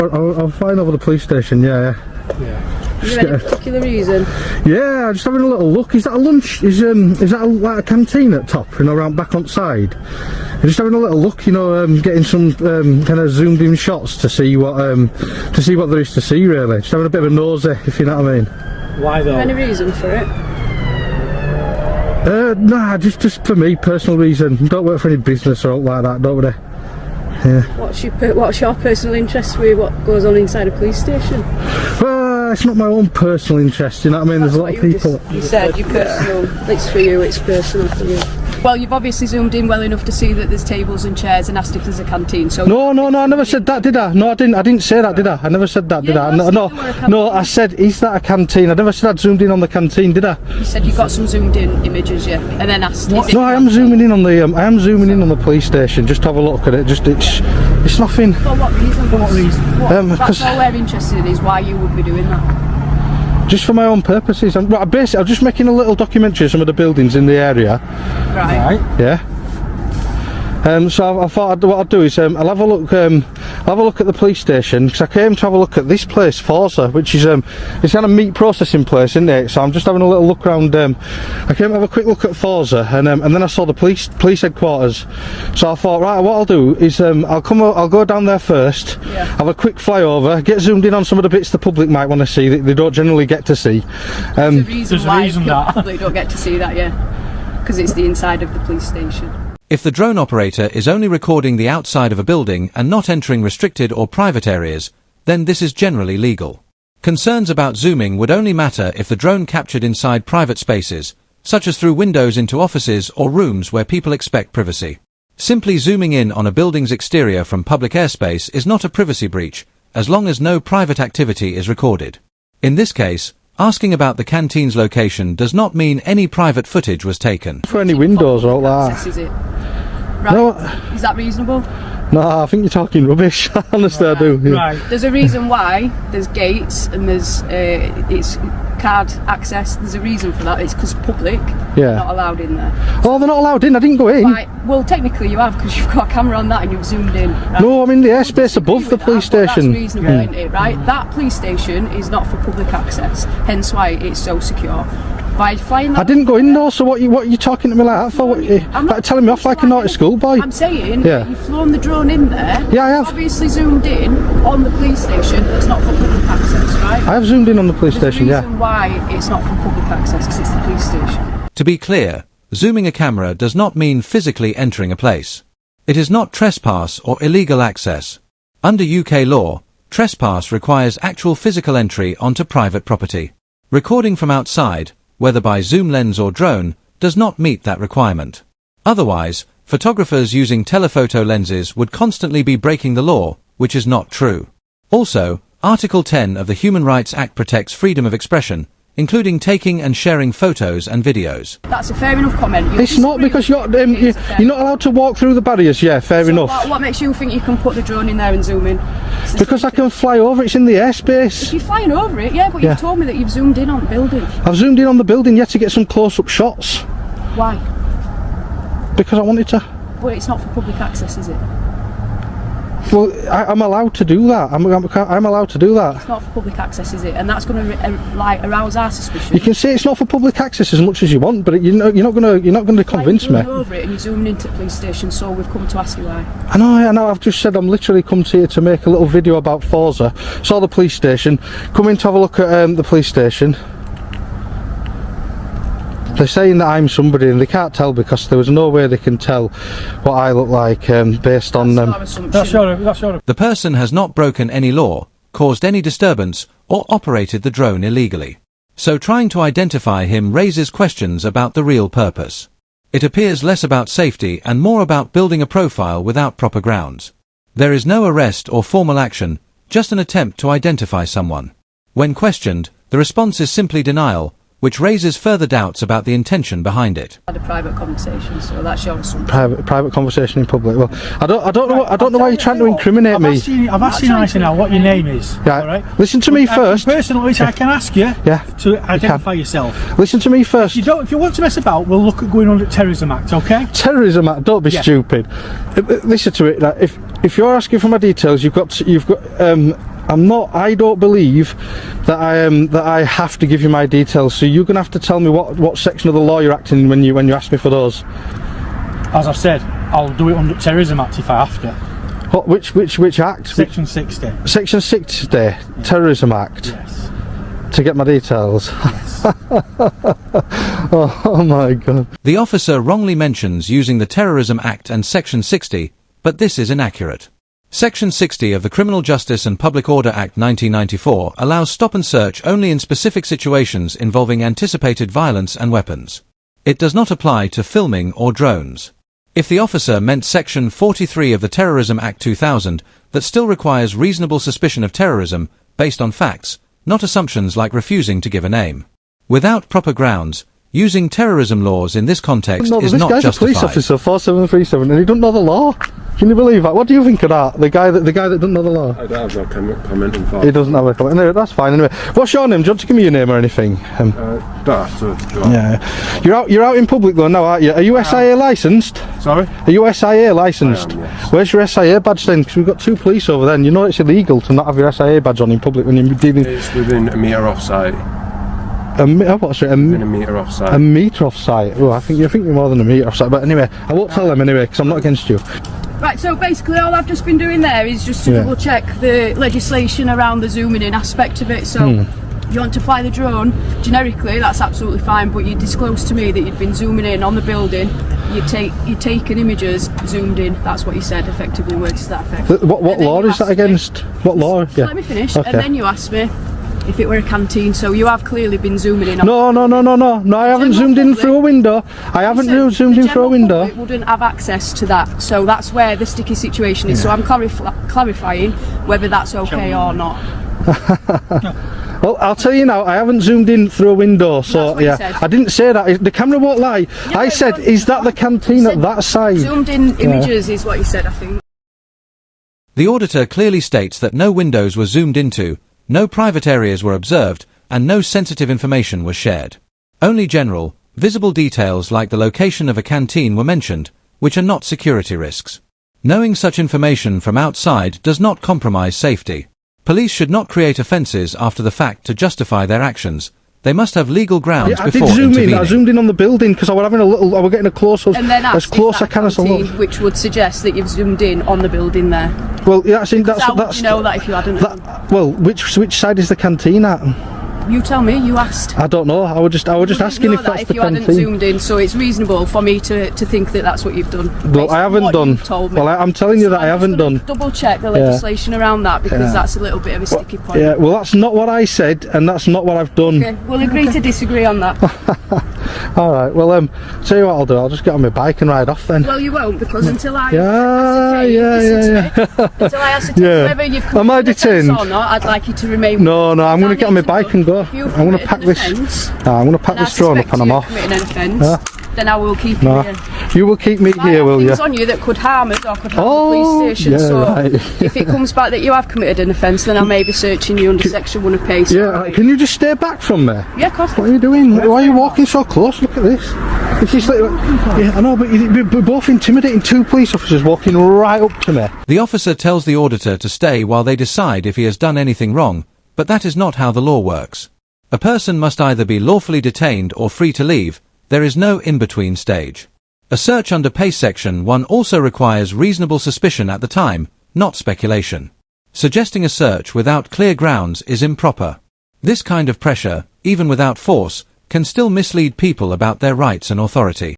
I'll flying over the police station, yeah. Is there any particular reason? Yeah, I'm just having a little look. Is that a lunch? Is that like a canteen at top, you know, around back on side? I'm just having a little look, you know, getting some kind of zoomed in shots to see what there is to see, really. Just having a bit of a nosy, if you know what I mean. Why though? Any reason for it? Nah, just for me, personal reason. Don't work for any business or like that, don't worry. Yeah. What's your personal interest with what goes on inside a police station? Well, it's not my own personal interest, you know what I mean? There's a lot of people. You said your personal. It's for you. It's personal for you. Well, you've obviously zoomed in well enough to see that there's tables and chairs and asked if there's a canteen. So no, I never said that, did I? No, I didn't say that, did I? I never said that, did I? No, I said, is that a canteen? I never said I'd zoomed in on the canteen, did I? You said you got some zoomed in images, yeah, and then asked. No, I am zooming in on the police station just to have a look at it. Just it's nothing. For what reason? For what reason? That's all we're interested in is why you would be doing that. Just for my own purposes. I'm just making a little documentary of some of the buildings in the area. Right. Yeah. So I thought what I'd do is I'll have a look at the police station, because I came to have a look at this place, Forza, which is it's kind of meat processing place, isn't it? So I'm just having a little look around. I came to have a quick look at Forza, and then I saw the police headquarters. So I thought, right, what I'll do is I'll go down there first, have a quick flyover, get zoomed in on some of the bits the public might want to see that they don't generally get to see. There's a reason that the public don't get to see that, yeah, because it's the inside of the police station. If the drone operator is only recording the outside of a building and not entering restricted or private areas, then this is generally legal. Concerns about zooming would only matter if the drone captured inside private spaces, such as through windows into offices or rooms where people expect privacy. Simply zooming in on a building's exterior from public airspace is not a privacy breach, as long as no private activity is recorded. In this case, asking about the canteen's location does not mean any private footage was taken. For any windows or that. Access, is it? Right. No. Is that reasonable? No, I think you're talking rubbish. Honestly, I do. Yeah. Right. There's a reason why there's gates and there's it's card access. There's a reason for that. It's because public are not allowed in there. Oh, they're not allowed in. I didn't go in. Right. Well, technically you have, because you've got a camera on that and you've zoomed in. Right? No, I'm in the airspace above the police station. That's reasonable, isn't it? Right. That police station is not for public access. Hence why it's so secure. By flying that, I didn't go in though, so what are you talking to me like that for? I'm not telling me off like a naughty schoolboy. I'm saying you've flown the drone in there. Yeah, I have. Obviously zoomed in on the police station. That's not for public access, right? I have zoomed in on the police station, There's a reason why it's not for public access, because it's the police station. To be clear, zooming a camera does not mean physically entering a place. It is not trespass or illegal access. Under UK law, trespass requires actual physical entry onto private property. Recording from outside, whether by zoom lens or drone, does not meet that requirement. Otherwise, photographers using telephoto lenses would constantly be breaking the law, which is not true. Also, Article 10 of the Human Rights Act protects freedom of expression, including taking and sharing photos and videos. That's a fair enough comment. It's not, because you're not allowed to walk through the barriers. Yeah, fair enough. What makes you think you can put the drone in there and zoom in? Because I can fly over. It's in the airspace. If you're flying over it, but you've told me that you've zoomed in on the building. I've zoomed in on the building, to get some close-up shots. Why? Because I wanted to. But it's not for public access, is it? Well, I'm allowed to do that. I'm allowed to do that. It's not for public access, is it? And that's going to arouse our suspicion. You can say it's not for public access as much as you want, but you're not going to convince me. You're over it and you're zooming into the police station, so we've come to ask you why. I know. I've just said I'm literally come here to make a little video about Forza. Saw the police station. Come in to have a look at the police station. They're saying that I'm somebody, and they can't tell because there was no way they can tell what I look like based on them. That's your. The person has not broken any law, caused any disturbance, or operated the drone illegally. So trying to identify him raises questions about the real purpose. It appears less about safety and more about building a profile without proper grounds. There is no arrest or formal action, just an attempt to identify someone. When questioned, the response is simply denial, which raises further doubts about the intention behind it. Had a private conversation, so that's your assumption. Private conversation in public. Well, I don't know why you're trying to incriminate me. I've asked you nicely now what your name is. Yeah. All right. Listen to me first. Personally, I can ask you. To identify yourself. Listen to me first. If you want to mess about, we'll look at going under Terrorism Act. Okay. Terrorism Act. Don't be stupid. Listen to it. If you're asking for my details, you've got I'm not. I don't believe that I have to give you my details. So you're gonna have to tell me what section of the law you're acting when you ask me for those. As I've said, I'll do it under Terrorism Act if I have to. What? Which act? Section 60. Section 60, Terrorism Act. Yes. To get my details. Yes. Oh my God. The officer wrongly mentions using the Terrorism Act and Section 60, but this is inaccurate. Section 60 of the Criminal Justice and Public Order Act 1994 allows stop and search only in specific situations involving anticipated violence and weapons. It does not apply to filming or drones. If the officer meant Section 43 of the Terrorism Act 2000, that still requires reasonable suspicion of terrorism, based on facts, not assumptions like refusing to give a name. Without proper grounds, using terrorism laws in this context is not justified. This guy's a police officer, 4737, and he doesn't know the law. Can you believe that? What do you think of that? The guy that doesn't know the law. I don't have no comment on that. He doesn't have a comment. Anyway, that's fine. Anyway, what's your name? Do you want to give me your name or anything? Don't have to. Yeah. You're out in public though now, aren't you? Are you SIA licensed? Sorry? Are you SIA licensed? I am, yes. Where's your SIA badge then? Because we've got two police over there, and you know it's illegal to not have your SIA badge on in public when you're dealing. It's within a metre off site. What's it? Within a metre off site. A metre off site. Oh, I think you're more than a metre off site. But anyway, I won't tell them anyway because I'm not against you. Right, so basically all I've just been doing there is just to double check the legislation around the zooming in aspect of it. So you want to fly the drone generically, that's absolutely fine, but you disclosed to me that you'd been zooming in on the building. You'd taken images zoomed in. That's what you said, effectively, words to that effect. What law is that against? What law? Yeah. Let me finish. Okay. And then you asked me if it were a canteen, so you have clearly been zooming in on. No, I haven't zoomed in through a window. I haven't zoomed in through a window. It wouldn't have access to that, so that's where the sticky situation is. So I'm clarifying whether that's okay or not. Well, I'll tell you now, I haven't zoomed in through a window, so yeah. I didn't say that. The camera won't lie. Yeah, I said, is that the canteen at that side? Zoomed in images is what you said, I think. The auditor clearly states that no windows were zoomed into, no private areas were observed, and no sensitive information was shared. Only general, visible details like the location of a canteen were mentioned, which are not security risks. Knowing such information from outside does not compromise safety. Police should not create offences after the fact to justify their actions. They must have legal grounds before intervening. I zoomed in on the building because I were getting a close as close I can as I look. Which would suggest that you've zoomed in on the building there. Well, yeah, that's how would you know that if you hadn't? Well, which side is the canteen at? You tell me. You asked. I don't know. I was just asking if that's the canteen. If you hadn't zoomed in, so it's reasonable for me to think that that's what you've done. Well, I haven't done. Well, I'm telling you that I haven't done. Double check the legislation around that because that's a little bit of a sticky point. Yeah. Well, that's not what I said, and that's not what I've done. Okay. We'll agree to disagree on that. All right. Well, tell you what I'll do. I'll just get on my bike and ride off then. Well, you won't because until I until I ascertain whether you've committed an offence or not, I'd like you to remain. No, I'm going to get on my bike and go. I'm going to pack this. I'm going to pack this drone up and I'm off. Then I will keep you here. You will keep me here, will you? Things on you that could harm us or could harm the police station. So if it comes back that you have committed an offence, then I may be searching you under Section 1 of PACE. Yeah, can you just stay back from me? Yeah, of course. What are you doing? Why are you walking so close? Look at this. It's just like, I know, but we're both intimidating two police officers walking right up to me. The officer tells the auditor to stay while they decide if he has done anything wrong, but that is not how the law works. A person must either be lawfully detained or free to leave. There is no in-between stage. A search under PACE Section 1 also requires reasonable suspicion at the time, not speculation. Suggesting a search without clear grounds is improper. This kind of pressure, even without force, can still mislead people about their rights and authority.